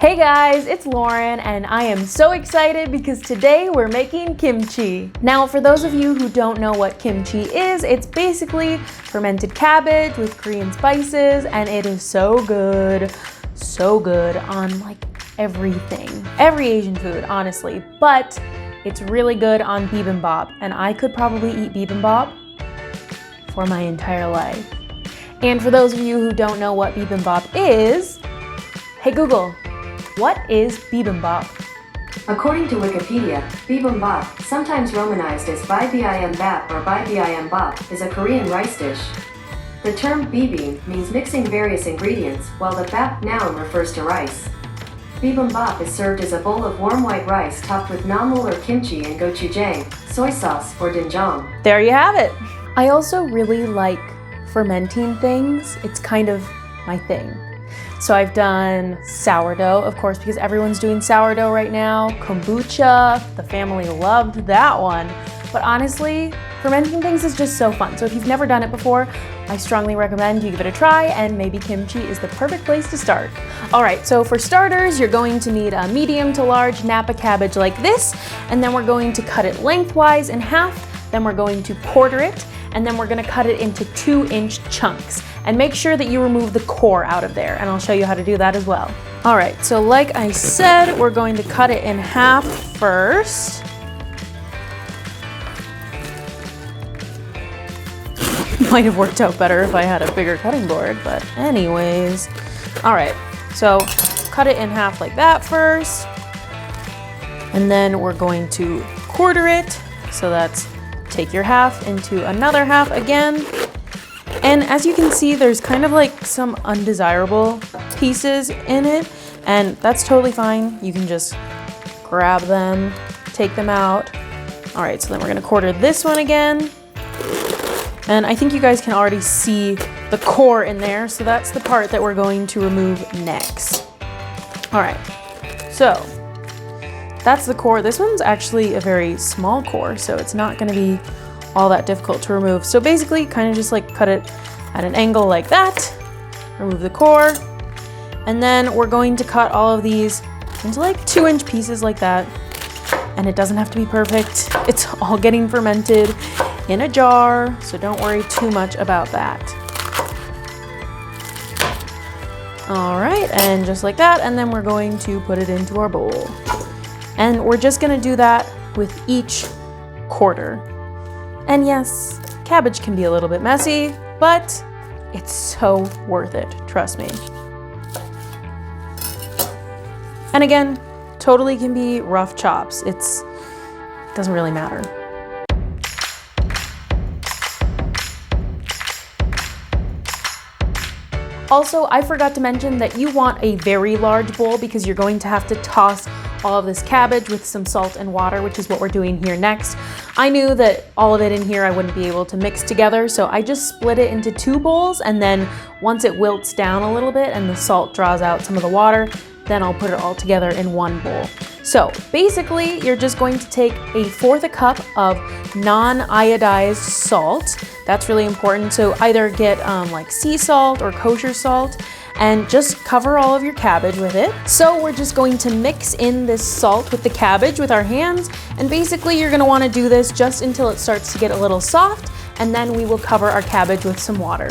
Hey guys, it's Lauren and I am so excited because today we're making kimchi. Now for those of you who don't know what kimchi is, it's basically fermented cabbage with Korean spices and it is so good on like everything. Every Asian food, honestly, but it's really good on bibimbap and I could probably eat bibimbap for my entire life. And for those of you who don't know what bibimbap is, hey Google, what is bibimbap? According to Wikipedia, bibimbap, sometimes romanized as bibimbap or bibimbap, is a Korean rice dish. The term bibim means mixing various ingredients, while the bap noun refers to rice. Bibimbap is served as a bowl of warm white rice topped with namul or kimchi and gochujang, soy sauce, or doenjang. There you have it. I also really like fermenting things. It's kind of my thing. So I've done sourdough, of course, because everyone's doing sourdough right now. Kombucha, the family loved that one. But honestly, fermenting things is just so fun. So if you've never done it before, I strongly recommend you give it a try, and maybe kimchi is the perfect place to start. All right, so for starters, you're going to need a medium to large Napa cabbage like this, and then we're going to cut it lengthwise in half, then we're going to quarter it, and then we're gonna cut it into 2-inch chunks. And make sure that you remove the core out of there, and I'll show you how to do that as well. All right, so like I said, we're going to cut it in half first. Might have worked out better if I had a bigger cutting board, but anyways. All right, so cut it in half like that first. And then we're going to quarter it. So that's take your half into another half again. And as you can see, there's kind of like some undesirable pieces in it, and that's totally fine. You can just grab them, take them out. All right, so then we're gonna quarter this one again. And I think you guys can already see the core in there, so that's the part that we're going to remove next. All right, so that's the core. This one's actually a very small core, so it's not gonna be all that difficult to remove. So basically kind of just like cut it at an angle like that, remove the core, and then we're going to cut all of these into like 2-inch pieces like that. And it doesn't have to be perfect. It's all getting fermented in a jar, so don't worry too much about that. All right, and just like that, and then we're going to put it into our bowl. And we're just gonna do that with each quarter. And yes, cabbage can be a little bit messy, but it's so worth it, trust me. And again, totally can be rough chops. It doesn't really matter. Also, I forgot to mention that you want a very large bowl because you're going to have to toss all of this cabbage with some salt and water, which is what we're doing here next. I knew that all of it in here I wouldn't be able to mix together, so I just split it into 2 bowls, and then once it wilts down a little bit and the salt draws out some of the water, then I'll put it all together in 1 bowl. So basically, you're just going to take 1/4 cup of non-iodized salt. That's really important. So either get like sea salt or kosher salt, and just cover all of your cabbage with it. So we're just going to mix in this salt with the cabbage with our hands, and basically you're gonna wanna do this just until it starts to get a little soft, and then we will cover our cabbage with some water.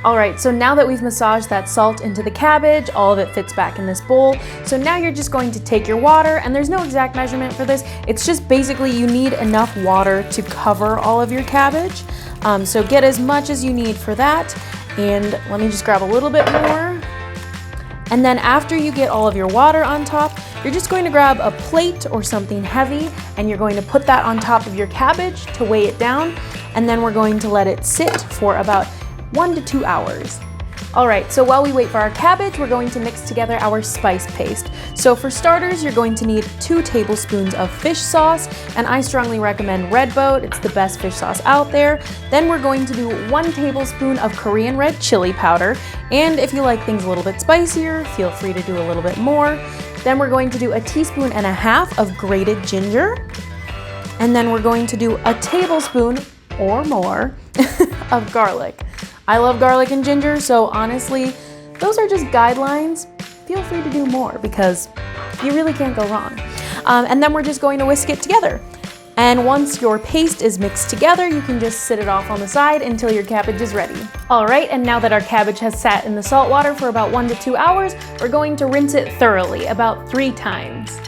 All right, so now that we've massaged that salt into the cabbage, all of it fits back in this bowl. So now you're just going to take your water, and there's no exact measurement for this. It's just basically you need enough water to cover all of your cabbage. So get as much as you need for that. And let me just grab a little bit more. And then after you get all of your water on top, you're just going to grab a plate or something heavy, and you're going to put that on top of your cabbage to weigh it down. And then we're going to let it sit for about 1 to 2 hours. All right, so while we wait for our cabbage, we're going to mix together our spice paste. So for starters, you're going to need 2 tablespoons of fish sauce, and I strongly recommend Red Boat. It's the best fish sauce out there. Then we're going to do 1 tablespoon of Korean red chili powder, and if you like things a little bit spicier, feel free to do a little bit more. Then we're going to do 1.5 teaspoons of grated ginger, and then we're going to do 1 tablespoon or more of garlic. I love garlic and ginger, so honestly, those are just guidelines. Feel free to do more because you really can't go wrong. And then we're just going to whisk it together. And once your paste is mixed together, you can just sit it off on the side until your cabbage is ready. All right, and now that our cabbage has sat in the salt water for about 1 to 2 hours, we're going to rinse it thoroughly, about 3 times.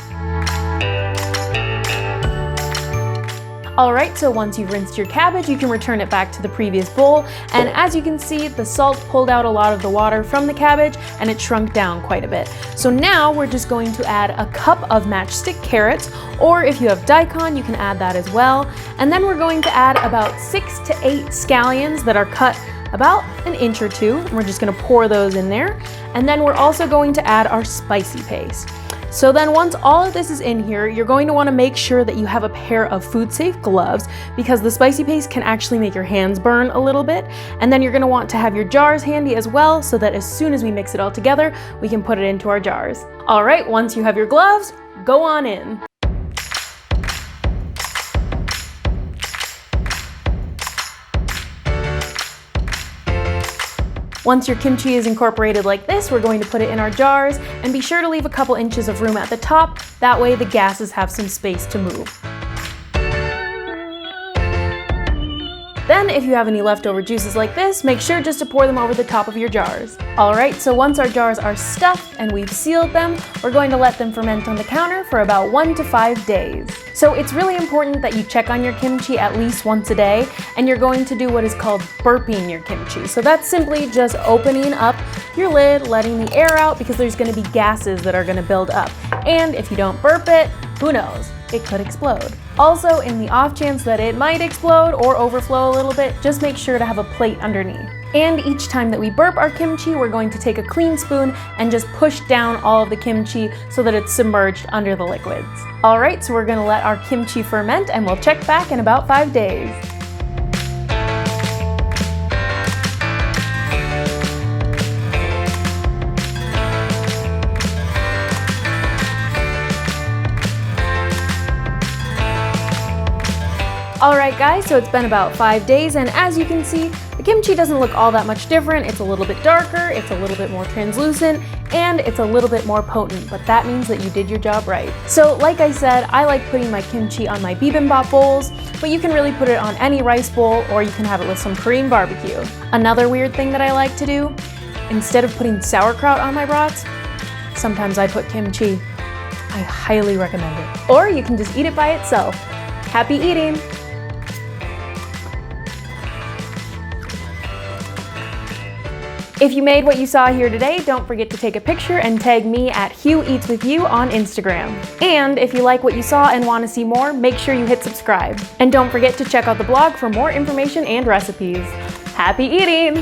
All right, so once you've rinsed your cabbage, you can return it back to the previous bowl. And as you can see, the salt pulled out a lot of the water from the cabbage and it shrunk down quite a bit. So now we're just going to add a cup of matchstick carrots, or if you have daikon, you can add that as well. And then we're going to add about 6 to 8 scallions that are cut about 1 inch or 2. And we're just gonna pour those in there. And then we're also going to add our spicy paste. So then once all of this is in here, you're going to want to make sure that you have a pair of food-safe gloves because the spicy paste can actually make your hands burn a little bit. And then you're going to want to have your jars handy as well so that as soon as we mix it all together, we can put it into our jars. All right, once you have your gloves, go on in. Once your kimchi is incorporated like this, we're going to put it in our jars and be sure to leave a couple inches of room at the top. That way the gases have some space to move. Then if you have any leftover juices like this, make sure just to pour them over the top of your jars. All right, so once our jars are stuffed and we've sealed them, we're going to let them ferment on the counter for about 1 to 5 days. So it's really important that you check on your kimchi at least once a day, and you're going to do what is called burping your kimchi. So that's simply just opening up your lid, letting the air out because there's going to be gases that are going to build up. And if you don't burp it, who knows? It could explode. Also, in the off chance that it might explode or overflow a little bit, just make sure to have a plate underneath. And each time that we burp our kimchi, we're going to take a clean spoon and just push down all of the kimchi so that it's submerged under the liquids. All right, so we're gonna let our kimchi ferment and we'll check back in about 5 days. Alright guys, so it's been about 5 days, and as you can see, the kimchi doesn't look all that much different. It's a little bit darker, it's a little bit more translucent, and it's a little bit more potent, but that means that you did your job right. So like I said, I like putting my kimchi on my bibimbap bowls, but you can really put it on any rice bowl, or you can have it with some Korean barbecue. Another weird thing that I like to do, instead of putting sauerkraut on my brats, sometimes I put kimchi. I highly recommend it. Or you can just eat it by itself. Happy eating! If you made what you saw here today, don't forget to take a picture and tag me at HughEatsWithYou on Instagram. And if you like what you saw and want to see more, make sure you hit subscribe. And don't forget to check out the blog for more information and recipes. Happy eating!